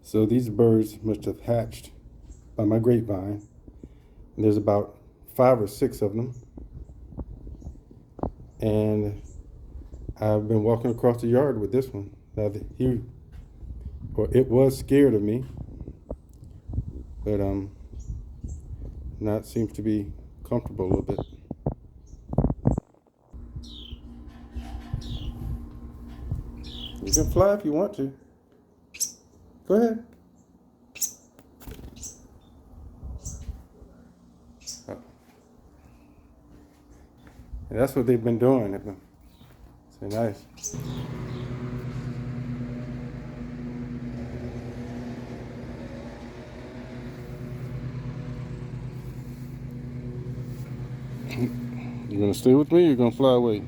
So these birds must have hatched by my grapevine. And there's about 5 or 6 of them. And I've been walking across the yard with this one. Now it was scared of me, but now it seems to be comfortable a little bit. You can fly if you want to. Go ahead. And that's what they've been doing. They've been, so nice. You gonna stay with me or you gonna fly away?